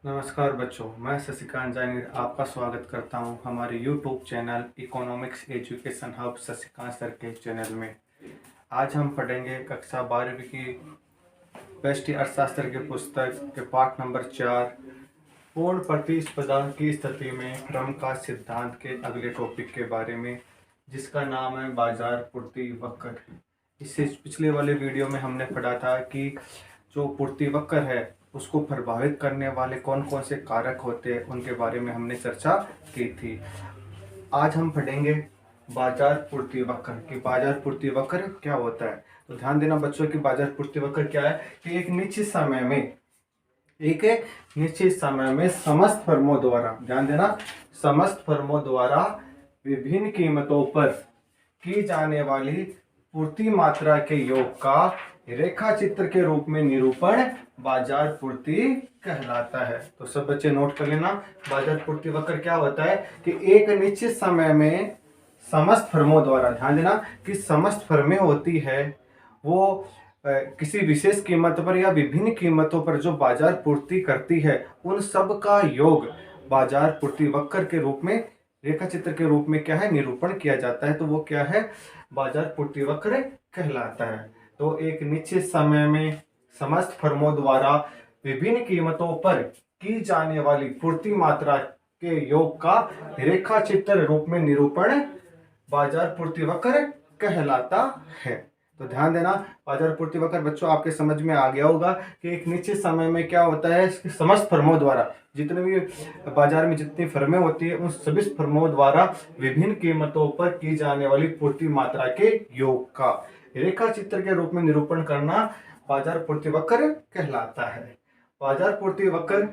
नमस्कार बच्चों, मैं शशिकांत जांगिड़ आपका स्वागत करता हूं हमारे YouTube channel economics education hub Shashikant sir के चैनल में। आज हम पढ़ेंगे कक्षा 12वीं की व्यष्टि अर्थशास्त्र की पुस्तक के पाठ नंबर 4 पूर्ण प्रतिस्पर्धा की स्थिति में क्रम का सिद्धांत के अगले टॉपिक के बारे में, जिसका नाम है बाजार पूर्ति वक्र। इससे पिछले वाले वीडियो में हमने पढ़ा था कि जो पूर्ति वक्र है उसको प्रभावित करने वाले कौन कौन से कारक होते हैं, उनके बारे में हमने चर्चा की थी। आज हम पढ़ेंगे बाजार पूर्ति वक्र कि बाजार पूर्ति वक्र क्या होता है। तो ध्यान देना बच्चों कि बाजार पूर्ति वक्र क्या है कि एक निश्चित समय में समस्त फर्मों द्वारा, ध्यान देना, समस्त फर्मों द्वारा विभिन्न कीमतों पर की जाने वाली पूर्ति मात्रा के योग का रेखा चित्र के रूप में निरूपण बाजार पूर्ति कहलाता है। तो सब बच्चे नोट कर लेना, बाजार पूर्ति वक्र क्या होता है कि एक निश्चित समय में समस्त फर्मों द्वारा, ध्यान देना कि समस्त फर्में होती है वो किसी विशेष कीमत पर या विभिन्न कीमतों पर जो बाजार पूर्ति करती है, उन सब का योग बाजार पूर्ति वक्र के रूप में, रेखा चित्र के रूप में क्या है, निरूपण किया जाता है। तो वो क्या है, बाजार पूर्ति वक्र कहलाता है। तो एक निश्चित समय में समस्त फर्मों द्वारा विभिन्न कीमतों पर की जाने वाली पूर्ति मात्रा के योग का रेखा चित्र रूप में निरूपण बाजार पूर्ति वक्र कहलाता है। तो ध्यान देना, बाजार पूर्ति वक्र बच्चों आपके समझ में आ गया होगा कि एक निश्चित समय में क्या होता है, समस्त फर्मों द्वारा, जितने भी बाजार में जितनी फर्में होती है उन सभी फर्मों द्वारा विभिन्न कीमतों पर की जाने वाली पूर्ति मात्रा के योग का रेखा चित्र के रूप में निरूपण करना बाजार पूर्ति वक्र कहलाता है। बाजार पूर्ति वक्र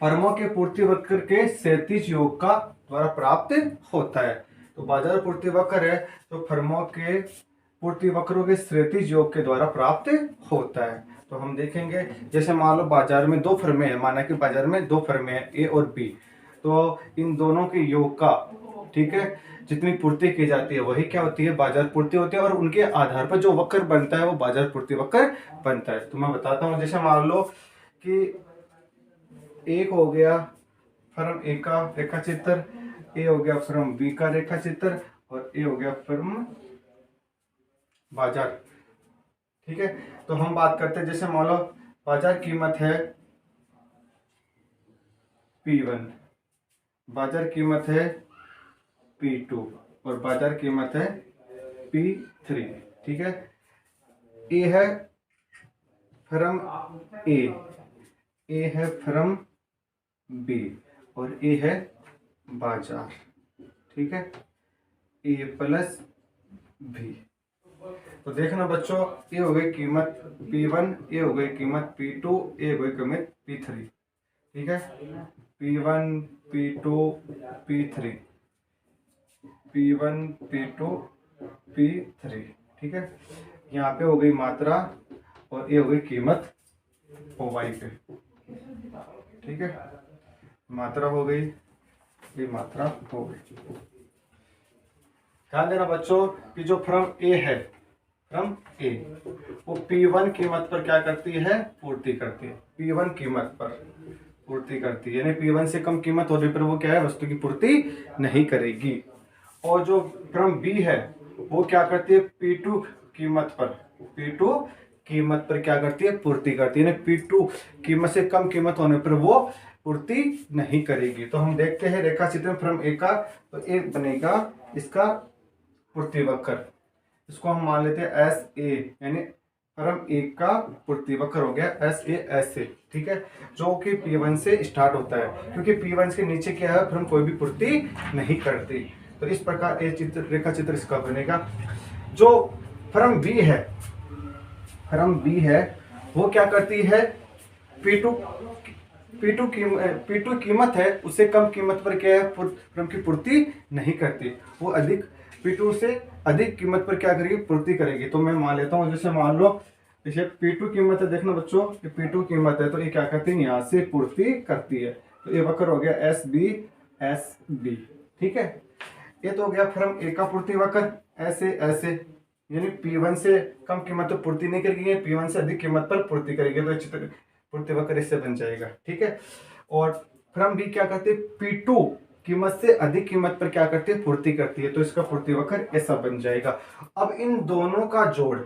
फर्मों के पूर्ति वक्र के क्षैतिज योग का द्वारा प्राप्त होता है। तो बाजार पूर्ति वक्र है तो फर्मों के पूर्ति वक्रों के क्षैतिज योग के द्वारा प्राप्त होता है। तो हम देखेंगे, जैसे मान लो बाजार में दो फर्में हैं, माना कि बाजार में दो फर्में हैं ए और बी, तो इन दोनों के योग का, ठीक है, जितनी पूर्ति की जाती है वही क्या होती है, बाजार पूर्ति होती है, और उनके आधार पर जो वक्र बनता है वो बाजार पूर्ति वक्र बनता है। तो मैं बताता हूँ, जैसे मान लो कि एक हो गया फर्म ए का रेखा चित्र, ए हो गया फर्म बी का रेखा चित्र, और ए हो गया फर्म बाजार, ठीक है। तो हम बात करते हैं, जैसे मान लो बाजार कीमत है P1, बाजार कीमत है P2 और बाजार कीमत है P3, ठीक है। ए है फर्म ए है फर्म बी और ए है बाजार, ठीक है, ए प्लस बी। तो देखना बच्चों, ये हो गई कीमत P1, ये हो गई कीमत P2, ये हो गई कीमत P3, ठीक है। P1 P2 P3, P1 P2 P3, ठीक है। यहाँ पे हो गई मात्रा और ये हो गई कीमत OY पे, ठीक है। मात्रा हो गई, ये मात्रा हो गई। ध्यान देना बच्चों कि जो फर्म ए है, फर्म ए, वो P1 कीमत पर क्या करती है, पूर्ति करती है। P1 कीमत पर पूर्ति करती है, यानी P1 से कम कीमत होने पर वो क्या है, वस्तु की पूर्ति नहीं करेगी। और जो फर्म बी है वो क्या करती है, P2 कीमत पर, P2 कीमत पर क्या करती है, पूर्ति करती है, यानी P2 कीमत से कम कीमत होने पर वो पूर्ति नहीं करेगी। तो हम देखते हैं रेखा चित्र में फर्म ए का, तो एक बनेगा इसका पूर्ति वक्र, इसको हम मान लेते हैं एस ए, यानी फर्म ए का पूर्ति वक्र हो गया एस ए ऐसे, ठीक है, जो कि P1 से स्टार्ट होता है, क्योंकि P1 के नीचे क्या है, फर्म कोई भी पूर्ति नहीं करती। तो इस प्रकार ये चित्र, रेखा चित्र इसका बनेगा। जो फर्म बी है, फर्म बी है वो क्या करती है, P2 कीमत है, उससे कम कीमत पर क्या है, फर्म की पूर्ति नहीं करती, वो अधिक P2 से अधिक कीमत पर क्या करेगी, पूर्ति करेगी। तो मैं मान लेता हूँ, जैसे मान लो जैसे P2 कीमत है, देखना बच्चों कि P2 कीमत है तो ये क्या करती है, यहाँ से पूर्ति करती है। तो ये वक्र हो गया एस बी, ठीक है। ये तो हो गया फर्म ए का पूर्ति वक्र ऐसे ऐसे, यानी P1 से कम कीमत पर पूर्ति नहीं करेगी, P1 से अधिक कीमत पर पूर्ति करेगी। तो चित्र पूर्ति वक्र इससे बन जाएगा, ठीक है। और फिर हम भी क्या करते हैं, P2 कीमत से अधिक कीमत पर क्या करती है, पूर्ति करती है, तो इसका पूर्ति वक्र ऐसा बन जाएगा। अब इन दोनों का जोड़,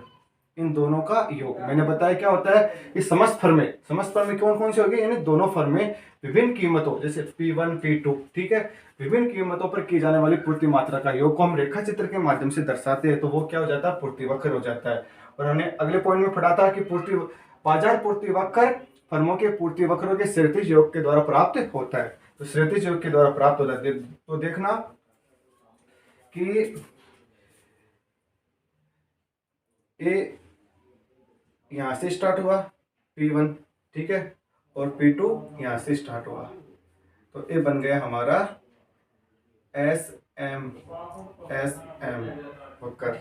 इन दोनों का योग, मैंने बताया क्या होता है, इस समस्त फर्म में कौन कौन से हो गए, यानी दोनों फर्म में विभिन्न कीमतों, जैसे P1 P2, ठीक है, विभिन्न कीमतों पर की जाने वाली पूर्ति मात्रा का योग को हम रेखा चित्र के माध्यम से दर्शाते हैं, तो वो क्या हो जाता है, पूर्ति वक्र हो जाता है। और हमने अगले पॉइंट में पढ़ा था कि बाजार पूर्ति वक्र फर्मों के पूर्ति वक्रों के क्षैतिज योग के द्वारा प्राप्त होता है, तो क्षैतिज योग के द्वारा प्राप्त होता है। तो देखना कि ए यहां से स्टार्ट हुआ P1, ठीक है, और P2 यहां से स्टार्ट हुआ, तो ए बन गया हमारा SM वक्र,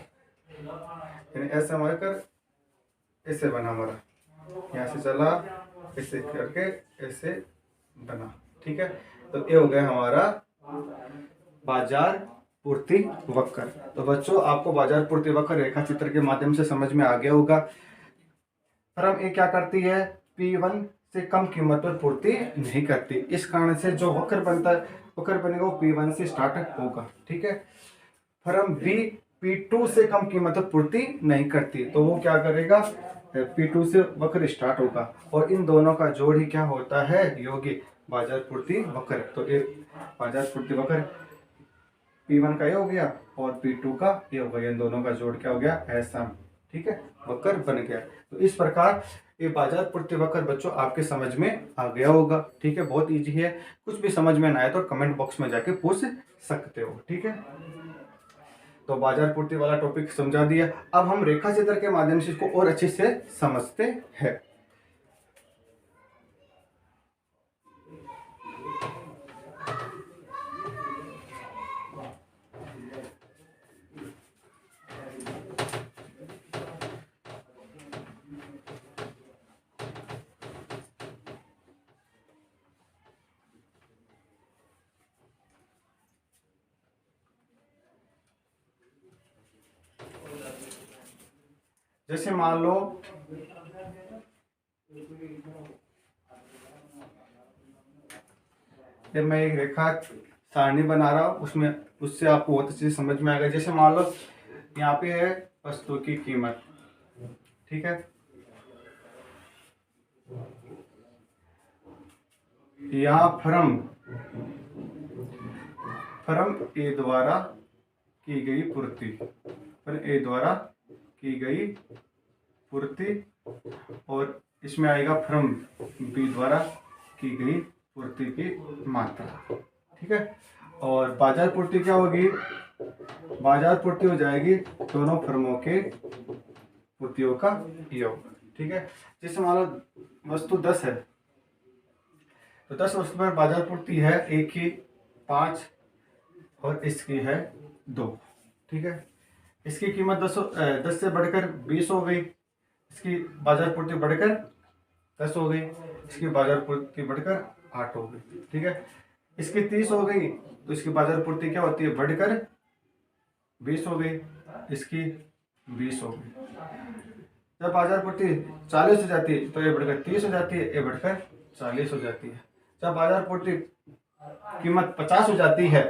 यानी SM वक्र ऐसे बना हमारा, यहाँ से चला ऐसे करके ऐसे बना, ठीक है। तो ये हो गया हमारा बाजार पूर्ति वक्र। तो बच्चों आपको बाजार पूर्ति वक्र रेखा चित्र के माध्यम से समझ में आ गया होगा। फर्म ए क्या करती है, P1 से कम कीमत पर पूर्ति नहीं करती, इस कारण से जो वक्र बनता है, वक्र बनेगा वो P1 से स्टार्ट होगा, ठीक है। फर्म बी P2 से कम कीमत पर पूर्ति नहीं करती, तो वो क्या करेगा, P2 से वक्र स्टार्ट होगा, और इन दोनों का जोड़ ही क्या होता है, योगी बाजार पूर्ति वक्र। तो ये बाजार पूर्ति वक्र P1 का ये हो गया और P2 का ये हो गया, इन दोनों का जोड़ क्या हो गया, SM, ठीक है, वक्र बन गया। तो इस प्रकार ये बाजार पूर्ति वक्र बच्चों आपके समझ में आ गया होगा, ठीक है, बहुत इजी है। कुछ भी समझ में ना आए तो कमेंट बॉक्स में जाके पूछ सकते हो, ठीक है। तो बाजार पूर्ति वाला टॉपिक समझा दिया, अब हम रेखा चित्र के माध्यम से इसको और अच्छे से समझते हैं। जैसे मान लो जब मैं एक रेखा सारणी बना रहा हूं, उसमें उससे आपको बहुत अच्छी समझ में आएगा। जैसे मान लो यहाँ पे है वस्तु की कीमत, ठीक है, यहाँ फर्म ए द्वारा की गई पूर्ति, फर्म ए द्वारा की गई पूर्ति, और इसमें आएगा फर्म बी द्वारा की गई पूर्ति की मात्रा, ठीक है। और बाजार पूर्ति क्या होगी, बाजार पूर्ति हो जाएगी दोनों फर्मों के पूर्तियों का योग, ठीक है। जैसे मान लो वस्तु 10 है, तो 10 वस्तु पर बाजार पूर्ति है एक ही 5 और इसकी है 2, ठीक है। इसकी कीमत 10 से बढ़कर 20 हो गई, इसकी बाजार पूर्ति बढ़कर 10 हो गई, इसकी बाजार पूर्ति बढ़कर 8 हो गई, ठीक है। इसकी 30 हो गई तो इसकी बाजार पूर्ति क्या होती है, बढ़कर 20 हो गई, इसकी 20 हो गई। जब बाजार पूर्ति 40 हो जाती है तो ये बढ़कर 30 हो जाती है, ये बढ़कर 40 हो जाती है। जब बाजार पूर्ति कीमत 50 हो जाती है,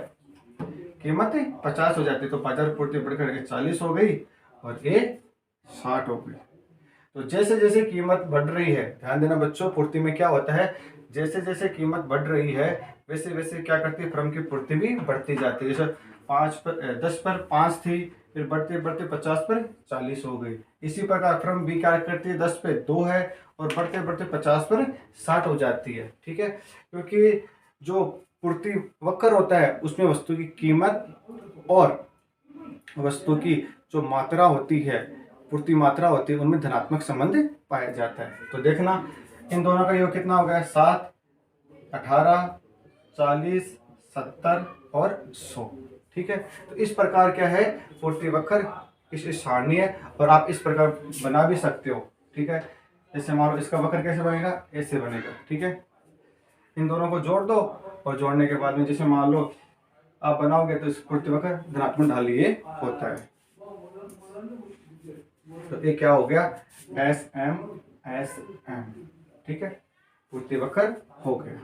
कीमत 50 हो जाती है, तो बाजार पूर्ति बढ़कर 40 हो गई और ये 60 हो गई। तो जैसे जैसे कीमत बढ़ रही है, ध्यान देना बच्चों, पूर्ति में क्या होता है, जैसे जैसे कीमत बढ़ रही है वैसे वैसे क्या करती है, फर्म की पूर्ति भी बढ़ती जाती है। जैसे 10 पर 5 थी, फिर बढ़ते बढ़ते 50 पर 40 हो गई। इसी प्रकार फर्म बी क्या करती है, 10 पे 2 है और बढ़ते बढ़ते 50 पर 60 हो जाती है, ठीक है। क्योंकि जो पूर्ति वक्र होता है उसमें वस्तु की कीमत और वस्तु की जो मात्रा होती है, पूर्ति मात्रा होती है, उनमें धनात्मक संबंध पाया जाता है। तो देखना इन दोनों का योग कितना हो गया, 7, 18, 40, 70 और 100, ठीक है। तो इस प्रकार क्या है, पूर्ति वक्र इस सारणी है और आप इस प्रकार बना भी सकते हो, ठीक है। जैसे मान लो इसका वक्र कैसे बनेगा, ऐसे बनेगा, ठीक है। इन दोनों को जोड़ दो और जोड़ने के बाद में जैसे मान लो आप बनाओगे तो इस पूर्ति वक्र धनात्मक ढाल ये होता है। तो ये क्या हो गया, SM, ठीक है, पूर्ति वक्र हो गया।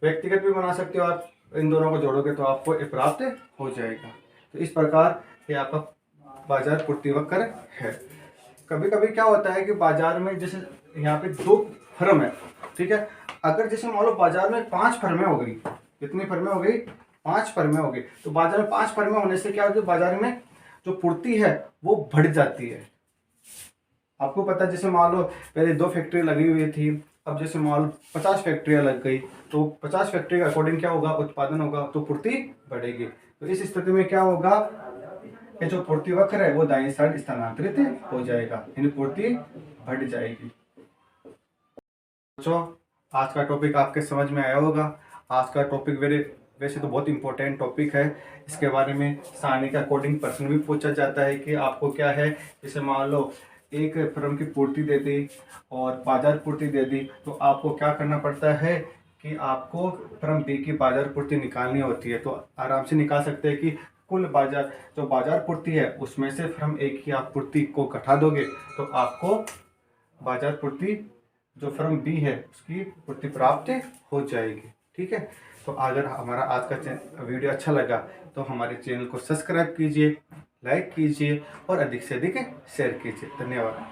व्यक्तिगत भी बना सकते हो आप, इन दोनों को जोड़ोगे तो आपको ये प्राप्त हो जाएगा। तो इस प्रकार ये आपका बाजार पूर्ति वक्र है। कभी कभी क्या होता है कि बाजार में जैसे यहाँ पे 2 फर्म है, ठीक है, अगर जैसे मान लो बाजार में 5 फर्में हो गई, कितनी फर्में हो गई, 5 फर्में हो गई, तो बाजार में 5 फर्में होने से क्या होता है, बाजार में जो पूर्ति है वो बढ़ जाती है। आपको पता है जैसे मान लो पहले 2 फैक्ट्री लगी हुई थी, अब जैसे मान लो 50 फैक्ट्रियां लग गई, तो 50 फैक्ट्री के अकॉर्डिंग क्या होगा, उत्पादन होगा, तो पूर्ति बढ़ेगी। तो इस स्थिति में क्या होगा, ये जो पूर्ति वक्र है वो दाईं साइड स्थानांतरित हो जाएगा, यानी पूर्ति बढ़ जाएगी। बच्चों, आज का टॉपिक आपके समझ में आया होगा। आज का टॉपिक वैसे तो बहुत इंपॉर्टेंट टॉपिक है। इसके बारे में सारणी के अकॉर्डिंग प्रश्न भी पूछा जाता है कि आपको क्या है, जैसे मान लो एक फर्म की पूर्ति दे दी और बाजार पूर्ति दे दी, तो आपको क्या करना पड़ता है कि आपको फर्म बी की बाजार पूर्ति निकालनी होती है। तो आराम से निकाल सकते हैं कि कुल बाजार जो बाजार पूर्ति है उसमें से फर्म ए की आप पूर्ति को घटा दोगे तो आपको बाजार पूर्ति जो फर्म बी है उसकी पूर्ति प्राप्त हो जाएगी। ठीक है, तो अगर हमारा आज का वीडियो अच्छा लगा तो हमारे चैनल को सब्सक्राइब कीजिए, लाइक कीजिए और अधिक से अधिक शेयर कीजिए। धन्यवाद।